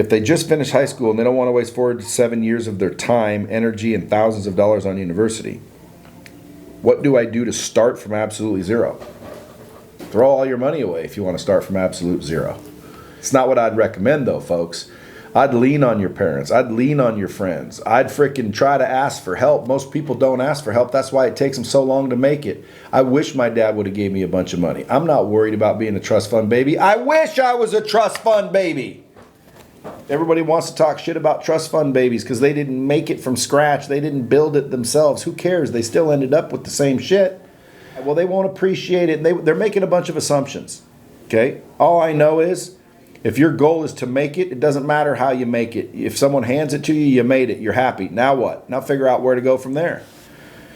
if they just finished high school and they don't want to waste 4 to 7 years of their time, energy, and thousands of dollars on university, what do I do to start from absolutely zero? Throw all your money away if you want to start from absolute zero. It's not what I'd recommend though, folks. I'd lean on your parents. I'd lean on your friends. I'd freaking try to ask for help. Most people don't ask for help. That's why it takes them so long to make it. I wish my dad would have gave me a bunch of money. I'm not worried about being a trust fund baby. I wish I was a trust fund baby. Everybody wants to talk shit about trust fund babies because they didn't make it from scratch. They didn't build it themselves. Who cares? They still ended up with the same shit. Well, they won't appreciate it. They're making a bunch of assumptions. Okay? All I know is, if your goal is to make it, it doesn't matter how you make it. If someone hands it to you, you made it. You're happy. Now what? Now figure out where to go from there.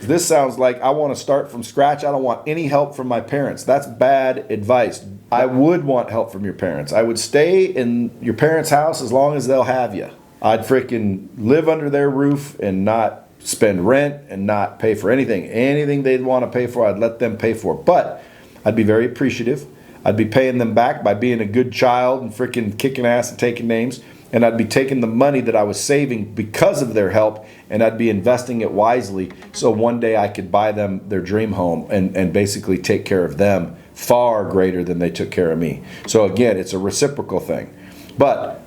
This sounds like I want to start from scratch. I don't want any help from my parents. That's bad advice. I would want help from your parents. I would stay in your parents' house as long as they'll have you. I'd freaking live under their roof and not spend rent and not pay for anything. Anything they'd want to pay for, I'd let them pay for. But I'd be very appreciative. I'd be paying them back by being a good child and freaking kicking ass and taking names. And I'd be taking the money that I was saving because of their help, and I'd be investing it wisely so one day I could buy them their dream home and basically take care of them far greater than they took care of me. So again, it's a reciprocal thing. But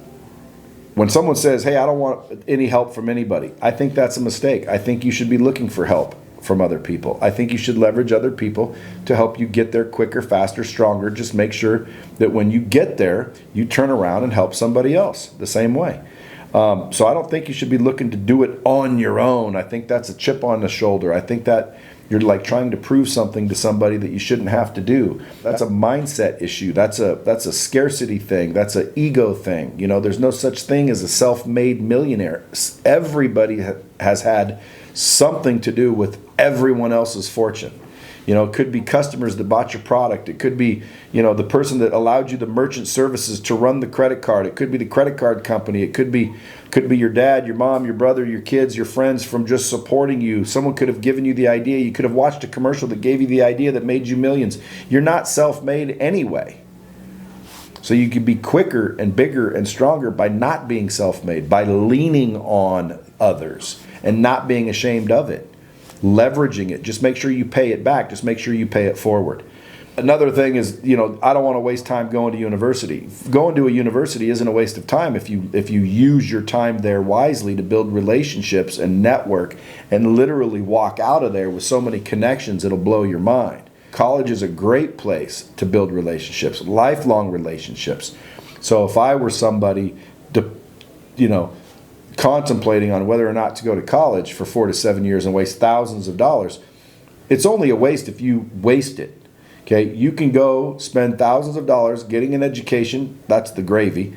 when someone says, hey, I don't want any help from anybody, I think that's a mistake. I think you should be looking for help from other people. I think you should leverage other people to help you get there quicker, faster, stronger. Just make sure that when you get there, you turn around and help somebody else the same way. So I don't think you should be looking to do it on your own. I think that's a chip on the shoulder. I think that you're like trying to prove something to somebody that you shouldn't have to do. That's a mindset issue. That's a scarcity thing. That's an ego thing. You know, there's no such thing as a self-made millionaire. Everybody has had something to do with everyone else's fortune. You know, it could be customers that bought your product. It could be, you know, the person that allowed you the merchant services to run the credit card. It could be the credit card company. It could be your dad, your mom, your brother, your kids, your friends from just supporting you. Someone could have given you the idea. You could have watched a commercial that gave you the idea that made you millions. You're not self-made anyway. So you can be quicker and bigger and stronger by not being self-made, by leaning on others and not being ashamed of it. Leveraging it. Just make sure you pay it back. Just make sure you pay it forward. Another thing is, you know, I don't want to waste time going to university. Going to a university isn't a waste of time if you use your time there wisely to build relationships and network and literally walk out of there with so many connections it'll blow your mind. College is a great place to build relationships, lifelong relationships. So if I were somebody to, you know, contemplating on whether or not to go to college for 4 to 7 years and waste thousands of dollars, it's only a waste if you waste it. Okay, you can go spend thousands of dollars getting an education, that's the gravy,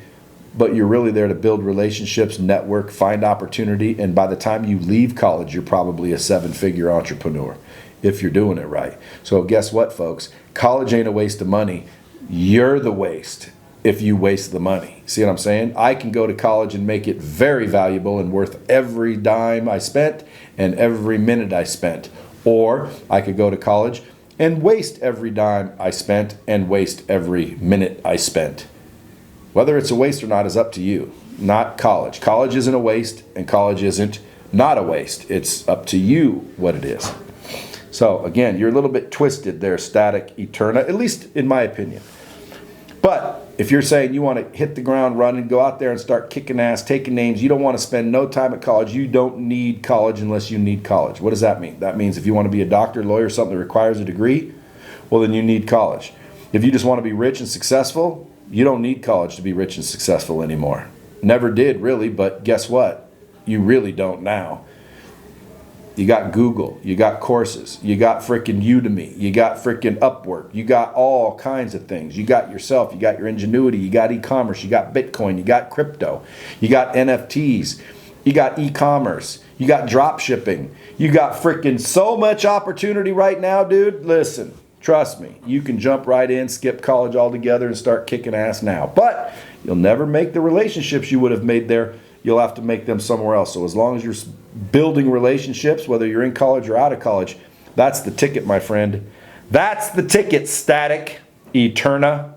but you're really there to build relationships, network, find opportunity, and by the time you leave college, you're probably a 7-figure entrepreneur if you're doing it right. So guess what, folks? College ain't a waste of money. You're the waste if you waste the money. See what I'm saying? I can go to college and make it very valuable and worth every dime I spent and every minute I spent. Or I could go to college and waste every dime I spent and waste every minute I spent. Whether it's a waste or not is up to you, not college. College isn't a waste and college isn't not a waste. It's up to you what it is. So again, you're a little bit twisted there, Static Eterna, at least in my opinion. But if you're saying you want to hit the ground running, go out there and start kicking ass, taking names, you don't want to spend no time at college, you don't need college unless you need college. What does that mean? That means if you want to be a doctor, lawyer, something that requires a degree, well then you need college. If you just want to be rich and successful, you don't need college to be rich and successful anymore. Never did really, but guess what? You really don't now. You got Google, you got courses, you got frickin' Udemy, you got frickin' Upwork, you got all kinds of things. You got yourself, you got your ingenuity, you got e-commerce, you got Bitcoin, you got crypto, you got NFTs, you got e-commerce, you got drop shipping, you got frickin' so much opportunity right now, dude. Listen, trust me, you can jump right in, skip college altogether and start kicking ass now. But you'll never make the relationships you would have made there. You'll have to make them somewhere else. So as long as you're building relationships, whether you're in college or out of college, that's the ticket, my friend. That's the ticket, Static Eterna.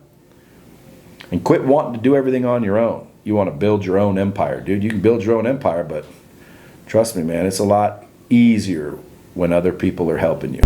And quit wanting to do everything on your own. you want to build your own empire. Dude, you can build your own empire, but trust me, man, it's a lot easier when other people are helping you.